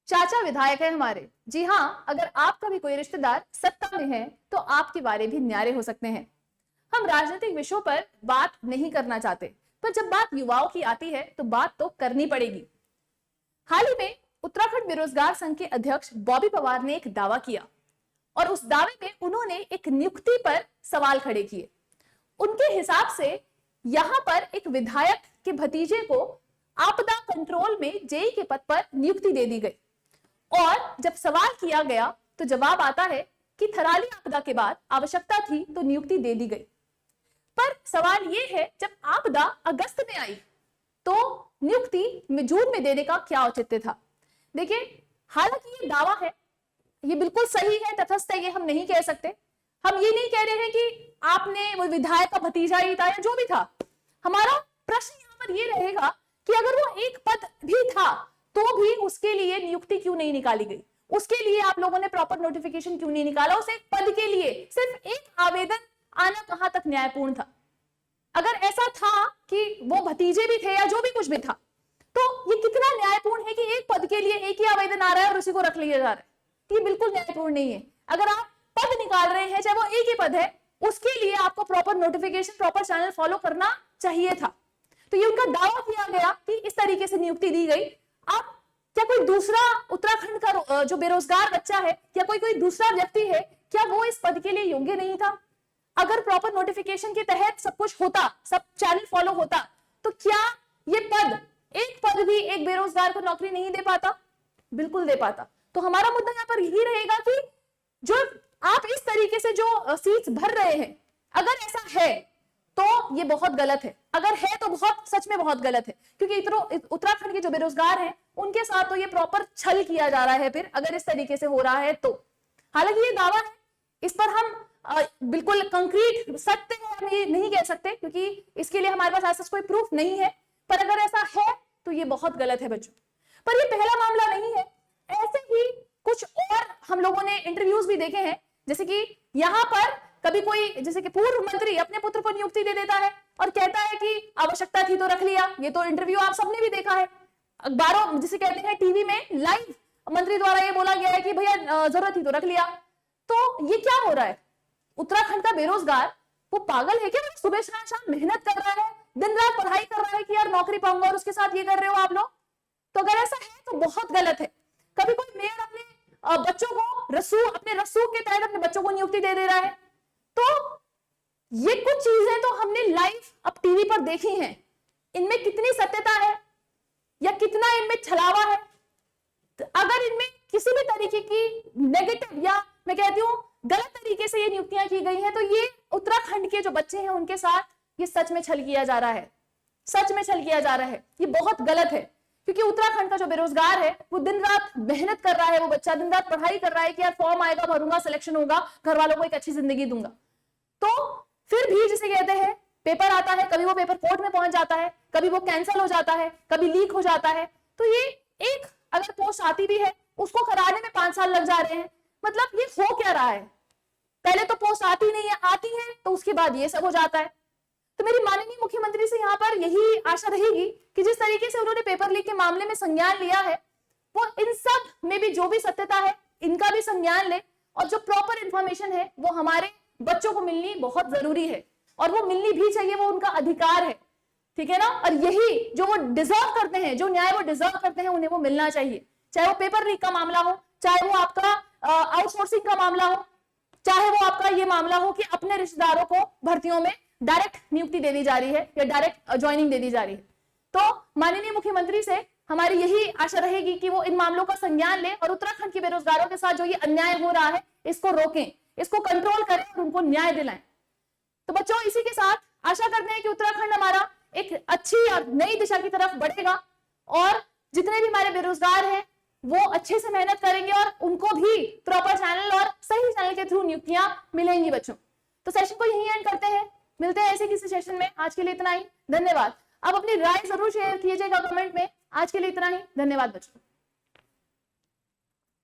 चाचा विधायक है हमारे। जी हाँ, अगर आपका भी कोई रिश्तेदार सत्ता में है तो आपके बारे भी न्यारे हो सकते हैं। हम राजनीतिक विषयों पर बात नहीं करना चाहते, पर जब बात युवाओं की आती है तो बात तो करनी पड़ेगी। हाल ही में उत्तराखंड बेरोजगार संघ के अध्यक्ष बॉबी पवार ने एक दावा किया और उस दावे में उन्होंने एक नियुक्ति पर सवाल खड़े किए। उनके हिसाब से यहां पर एक विधायक के भतीजे को आपदा कंट्रोल में जेई के पद पर नियुक्ति दे दी गई और जब सवाल किया गया तो जवाब आता है कि थराली आपदा के बाद आवश्यकता थी तो नियुक्ति दे दी गई। पर सवाल यह है, जब आपदा अगस्त में आई तो नियुक्ति जून में देने का क्या औचित्य था। देखिए, हालांकि ये दावा है, ये बिल्कुल सही है, तटस्थ है, ये हम नहीं कह सकते। हम ये नहीं कह रहे हैं कि आपने वो विधायक का भतीजा ही था या जो भी था। हमारा प्रश्न यहां पर ये रहेगा कि अगर वो एक पद भी था तो भी उसके लिए नियुक्ति क्यों नहीं निकाली गई, उसके लिए आप लोगों ने प्रॉपर नोटिफिकेशन क्यों नहीं निकाला। उस एक पद के लिए सिर्फ एक आवेदन आना कहां तक न्यायपूर्ण था। अगर ऐसा था कि वो भतीजे भी थे या जो भी कुछ भी था, तो ये कितना न्यायपूर्ण है कि एक पद के लिए एक ही आवेदन आ रहा है और उसी को रख लिया जा रहा है। ये बिल्कुल न्यायपूर्ण नहीं है। अगर आप पद निकाल रहे हैं, चाहे वो एक ही पद है, उसके लिए आपको proper notification, proper channel follow करना चाहिए था। तो ये उनका दावा किया गया कि इस तरीके से नियुक्ति दी गई। आप क्या कोई दूसरा उत्तराखंड का जो बेरोजगार बच्चा है या कोई दूसरा व्यक्ति है, क्या वो इस पद के लिए योग्य नहीं था? अगर प्रॉपर नोटिफिकेशन के तहत सब कुछ होता, सब चैनल फॉलो होता, तो क्या ये पद, एक पद भी एक बेरोजगार को नौकरी नहीं दे पाता? बिल्कुल दे पाता। तो हमारा मुद्दा यहाँ पर यही रहेगा कि जो आप इस तरीके से जो सीट्स भर रहे हैं, अगर ऐसा है तो ये बहुत गलत है। अगर है तो बहुत, सच में बहुत गलत है, क्योंकि उत्तराखंड के जो बेरोजगार हैं उनके साथ तो ये प्रॉपर छल किया जा रहा है फिर, अगर इस तरीके से हो रहा है तो। हालांकि ये दावा है, इस पर हम बिल्कुल कंक्रीट सत्य है हम ये नहीं कह सकते, क्योंकि इसके लिए हमारे पास ऐसा कोई प्रूफ नहीं है। पर अगर ऐसा है तो ये बहुत गलत है बच्चों। पर ये पहला मामला नहीं है, ऐसे ही कुछ और हम लोगों ने इंटरव्यूज भी देखे हैं। जैसे कि यहाँ पर कभी कोई, जैसे कि पूर्व मंत्री अपने पुत्र को नियुक्ति दे देता है और कहता है कि आवश्यकता थी तो रख लिया। ये तो इंटरव्यू आप सबने भी देखा है, अखबारों, जिसे कहते हैं टीवी में लाइव मंत्री द्वारा ये बोला गया है कि भैया जरूरत थी तो रख लिया। तो ये क्या हो रहा है? उत्तराखंड का बेरोजगार वो पागल है क्या? सुबह शाम मेहनत कर रहा है, दिन रात पढ़ाई कर रहा है कि यार नौकरी पाऊंगा, और उसके साथ ये कर रहे हो आप लोग। तो अगर ऐसा है तो बहुत गलत है। कभी कोई मेयर अपने बच्चों को अपने रसूख के तहत अपने बच्चों को नियुक्ति दे दे रहा है। तो ये कुछ चीजें तो हमने लाइव अब टीवी पर देखी हैं, इनमें कितनी सत्यता है या कितना इनमें छलावा है। तो अगर इनमें किसी भी तरीके की नेगेटिव या मैं कहती हूं गलत तरीके से ये नियुक्तियां की गई हैं, तो ये उत्तराखंड के जो बच्चे हैं उनके साथ ये सच में छल किया जा रहा है, सच में छल किया जा रहा है। ये बहुत गलत है, क्योंकि उत्तराखंड का जो बेरोजगार है वो दिन रात मेहनत कर रहा है, वो बच्चा दिन रात पढ़ाई कर रहा है कि यार फॉर्म आएगा, भरूंगा, सिलेक्शन होगा, घर वालों को एक अच्छी जिंदगी दूंगा। तो फिर भी जिसे कहते हैं पेपर आता है, कभी वो पेपर कोर्ट में पहुंच जाता है, कभी वो कैंसिल हो जाता है, कभी लीक हो जाता है। तो ये एक अगर पोस्ट आती भी है उसको कराने में 5 साल लग जा रहे हैं। मतलब ये हो क्या रहा है? पहले तो पोस्ट आती नहीं है, आती है तो उसके बाद ये सब हो जाता है। तो मेरी माननीय मुख्यमंत्री से यहाँ पर यही आशा रहेगी कि जिस तरीके से उन्होंने पेपर लीक के मामले में संज्ञान लिया है, वो इन सब में भी जो भी सत्यता है इनका भी संज्ञान ले, और जो प्रॉपर इंफॉर्मेशन है वो हमारे बच्चों को मिलनी बहुत जरूरी है, और वो मिलनी भी चाहिए, वो उनका अधिकार है, ठीक है ना। और यही जो वो डिजर्व करते हैं, जो न्याय वो डिजर्व करते हैं, उन्हें वो मिलना चाहिए। चाहे वो पेपर लीक का मामला हो, चाहे वो आपका आउटसोर्सिंग का मामला हो, चाहे वो आपका ये मामला हो कि अपने रिश्तेदारों को भर्तियों में डायरेक्ट नियुक्ति दे दी जा रही है या डायरेक्ट ज्वाइनिंग दे दी जा रही है। तो माननीय मुख्यमंत्री से हमारी यही आशा रहेगी कि वो इन मामलों का संज्ञान ले और उत्तराखंड के बेरोजगारों के साथ जो ये अन्याय हो रहा है इसको रोकें, इसको कंट्रोल करें और उनको न्याय दिलाएं। तो बच्चों, इसी के साथ आशा करते हैं कि उत्तराखंड हमारा एक अच्छी और नई दिशा की तरफ बढ़ेगा, और जितने भी हमारे बेरोजगार हैं वो अच्छे से मेहनत करेंगे और उनको भी प्रॉपर चैनल और सही चैनल के थ्रू नियुक्तियां मिलेंगी बच्चों। तो सेशन को यहीं एंड करते हैं, मिलते हैं ऐसे किसी सेशन में। आज के लिए इतना ही, धन्यवाद। आप अपनी राय जरूर शेयर कीजिएगा कमेंट में। आज के लिए इतना ही, धन्यवाद बच्चों।